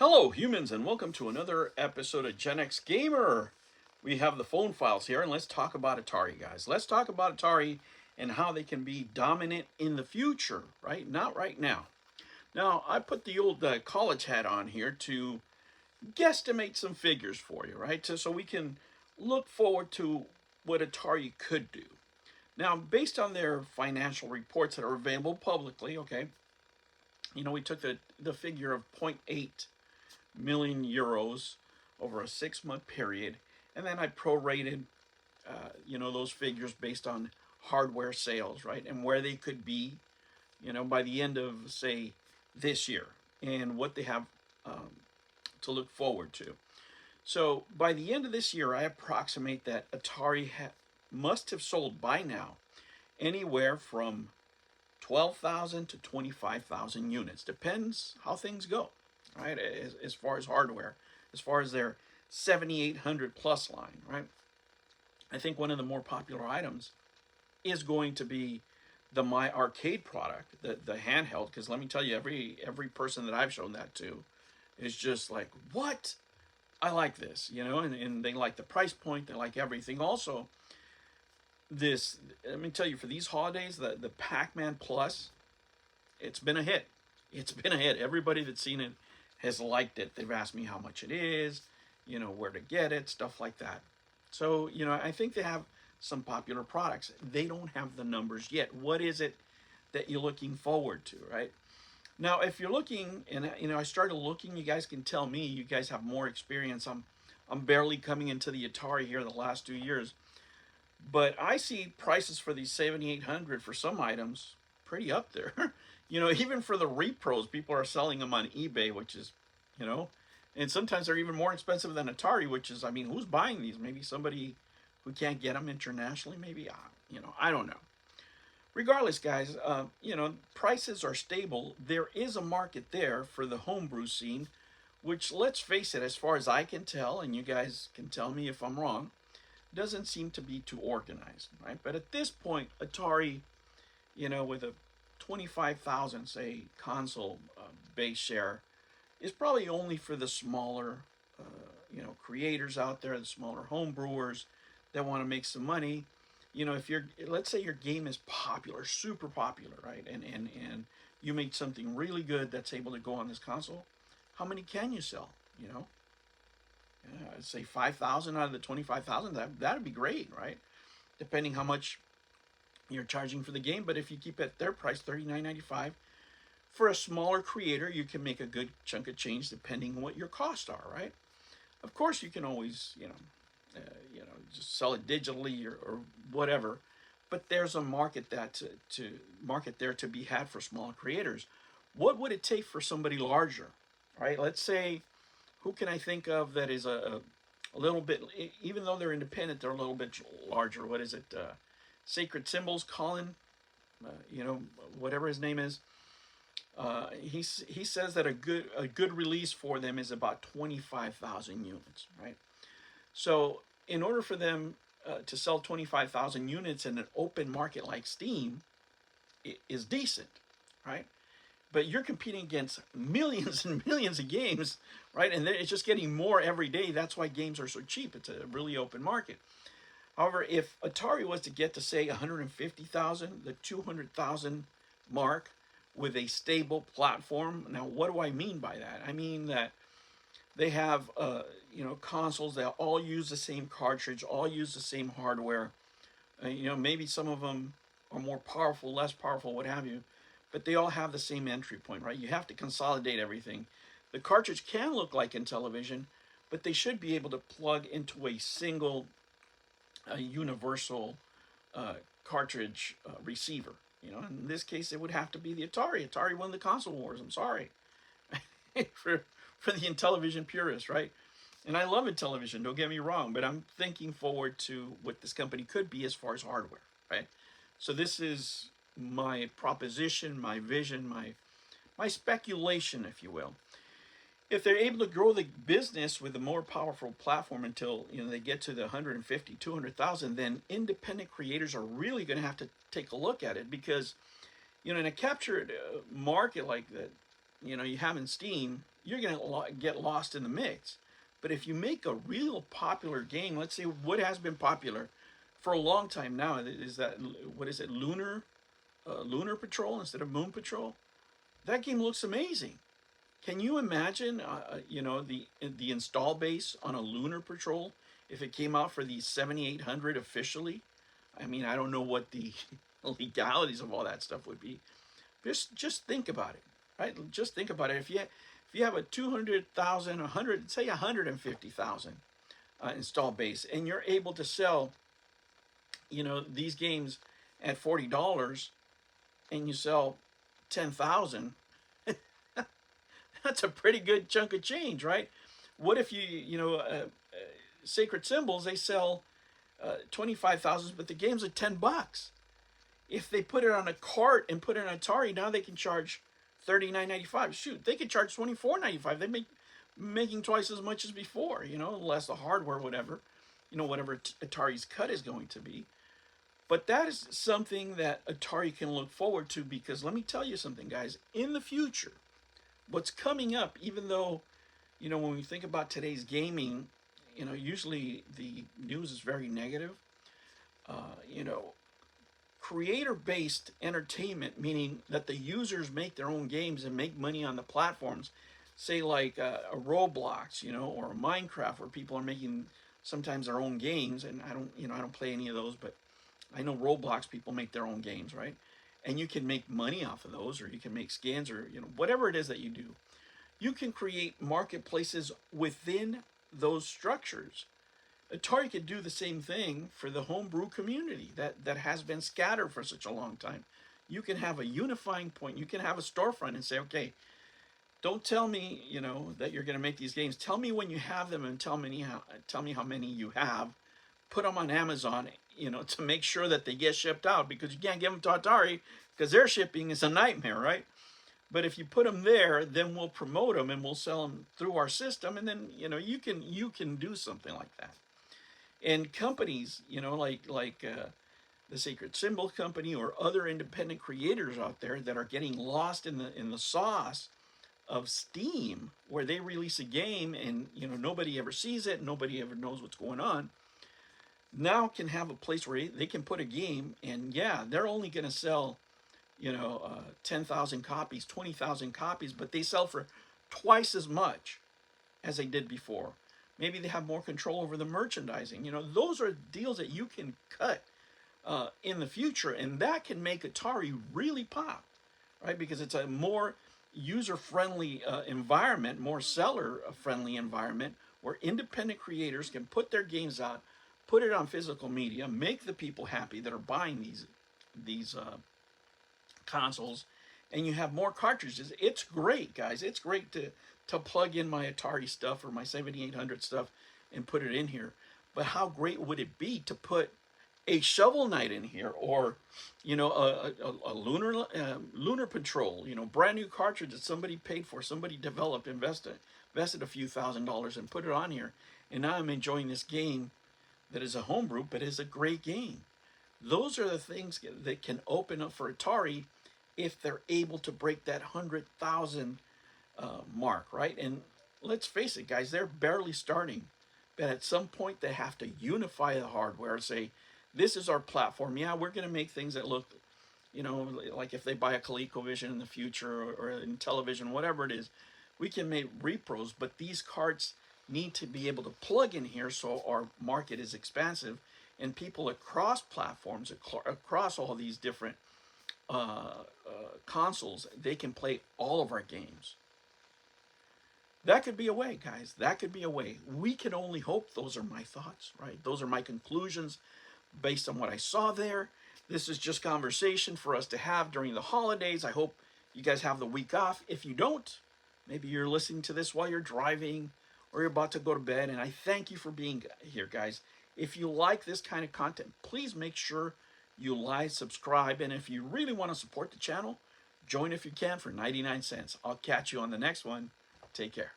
Hello, humans, and welcome to another episode of Gen X Gamer. We have the phone files here, and let's talk about Atari, guys. Let's talk about Atari and how they can be dominant in the future, right? Not right now. Now, I put the old college hat on here to guesstimate some figures for you, right? So we can look forward to what Atari could do. Now, based on their financial reports that are available publicly, okay, we took the figure of zero point 0.8 million euros over a 6-month period, and then I prorated, those figures based on hardware sales, right, and where they could be, by the end of say this year, and what they have to look forward to. So by the end of this year, I approximate that Atari must have sold by now anywhere from 12,000 to 25,000 units. Depends how things go, right? As far as hardware, as far as their 7800 plus line, right? I think one of the more popular items is going to be the My Arcade product, the handheld. Because let me tell you, every person that I've shown that to is just like, what? I like this, and they like the price point, they like everything. Also, this, let me tell you, for these holidays, the Pac-Man Plus, it's been a hit. It's been a hit. Everybody that's seen it has liked it. They've asked me how much it is, where to get it, stuff like that. So, I think they have some popular products. They don't have the numbers yet. What is it that you're looking forward to, right? Now, if you're looking, and I started looking, you guys can tell me. You guys have more experience. I'm barely coming into the Atari here the last 2 years, but I see prices for these 7800 for some items pretty up there. Even for the repros, people are selling them on eBay, which is, and sometimes they're even more expensive than Atari, which is, I mean, who's buying these? Maybe somebody who can't get them internationally, maybe, I don't know. Regardless, guys, prices are stable. There is a market there for the homebrew scene, which, let's face it, as far as I can tell, and you guys can tell me if I'm wrong, doesn't seem to be too organized, right? But at this point, Atari, with a 25,000, say, console base share, is probably only for the smaller, creators out there, the smaller home brewers that want to make some money. If let's say your game is popular, super popular, right? And you made something really good that's able to go on this console, how many can you sell? I'd say 5,000 out of the 25,000. That'd be great, right? Depending how much you're charging for the game. But if you keep it at their price, $39.95, for a smaller creator, you can make a good chunk of change depending on what your costs are, right? Of course, you can always, just sell it digitally or whatever. But there's a market to market there to be had for smaller creators. What would it take for somebody larger, right? Let's say, who can I think of that is a little bit, even though they're independent, they're a little bit larger. What is it? Sacred Symbols, Colin, whatever his name is. He says that a good release for them is about 25,000 units, right? So in order for them to sell 25,000 units in an open market like Steam, it is decent, right? But you're competing against millions and millions of games, right? And it's just getting more every day. That's why games are so cheap. It's a really open market. However, if Atari was to get to, say, 150,000, the 200,000 mark with a stable platform, now what do I mean by that? I mean that they have, consoles that all use the same cartridge, all use the same hardware. Maybe some of them are more powerful, less powerful, what have you, but they all have the same entry point, right? You have to consolidate everything. The cartridge can look like Intellivision, but they should be able to plug into a single universal cartridge receiver. In this case, it would have to be the Atari. Atari won the console wars. I'm sorry for the Intellivision purists, right? And I love Intellivision. Don't get me wrong, but I'm thinking forward to what this company could be as far as hardware, right? So this is my proposition, my vision, my speculation, if you will. If they're able to grow the business with a more powerful platform until they get to the 150, 200,000, then independent creators are really going to have to take a look at it, because in a captured market like that, you have in Steam, you're going to get lost in the mix. But if you make a real popular game, let's say what has been popular for a long time now is that, what is it, Lunar Patrol instead of Moon Patrol. That game looks amazing. Can you imagine, the install base on a Lunar Patrol if it came out for the 7800 officially? I mean, I don't know what the legalities of all that stuff would be. Just think about it, right? Just think about it. If you have a 200,000, 100, say 150,000 install base, and you're able to sell, these games at $40, and you sell 10,000, that's a pretty good chunk of change, right? What if Sacred Symbols, they sell 25,000, but the game's at $10. If they put it on a cart and put it on Atari, now they can charge $39.95. Shoot, they could charge $24.95. They making twice as much as before, less the hardware, whatever Atari's cut is going to be. But that is something that Atari can look forward to, because let me tell you something, guys. In the future, what's coming up, even though, when we think about today's gaming, usually the news is very negative. Creator-based entertainment, meaning that the users make their own games and make money on the platforms, say like a Roblox, or a Minecraft, where people are making sometimes their own games. And I don't play any of those, but I know Roblox people make their own games, right? And you can make money off of those, or you can make skins, or whatever it is that you do. You can create marketplaces within those structures. Atari could do the same thing for the homebrew community that has been scattered for such a long time. You can have a unifying point. You can have a storefront and say, okay, don't tell me, that you're going to make these games. Tell me when you have them, and tell me how many you have. Put them on Amazon, to make sure that they get shipped out, because you can't give them to Atari because their shipping is a nightmare, right? But if you put them there, then we'll promote them and we'll sell them through our system, and then you can do something like that. And companies, like the Sacred Symbol Company, or other independent creators out there that are getting lost in the sauce of Steam, where they release a game and nobody ever sees it, nobody ever knows what's going on, now can have a place where they can put a game, and yeah, they're only going to sell 10,000 copies, 20,000 copies, but they sell for twice as much as they did before. Maybe they have more control over the merchandising. Those are deals that you can cut in the future, and that can make Atari really pop, right? Because it's a more user-friendly environment, more seller-friendly environment, where independent creators can put their games out, put it on physical media, make the people happy that are buying these consoles, and you have more cartridges. It's great, guys. It's great to plug in my Atari stuff or my 7800 stuff and put it in here. But how great would it be to put a Shovel Knight in here, or a Lunar Patrol, brand new cartridge that somebody paid for, somebody developed, invested a few $1,000s and put it on here, and now I'm enjoying this game that is a homebrew, but is a great game. Those are the things that can open up for Atari if they're able to break that 100,000 mark, right? And let's face it, guys, they're barely starting. But at some point, they have to unify the hardware and say, this is our platform. Yeah, we're going to make things that look, like if they buy a ColecoVision in the future, or in television, whatever it is, we can make repros, but these carts need to be able to plug in here so our market is expansive, and people across platforms, across all these different consoles, they can play all of our games. That could be a way, guys. That could be a way. We can only hope. Those are my thoughts, right? Those are my conclusions based on what I saw there. This is just conversation for us to have during the holidays. I hope you guys have the week off. If you don't, maybe you're listening to this while you're driving or you're about to go to bed. And I thank you for being here, guys. If you like this kind of content, please make sure you like, subscribe. And if you really want to support the channel, join if you can for 99 cents. I'll catch you on the next one. Take care.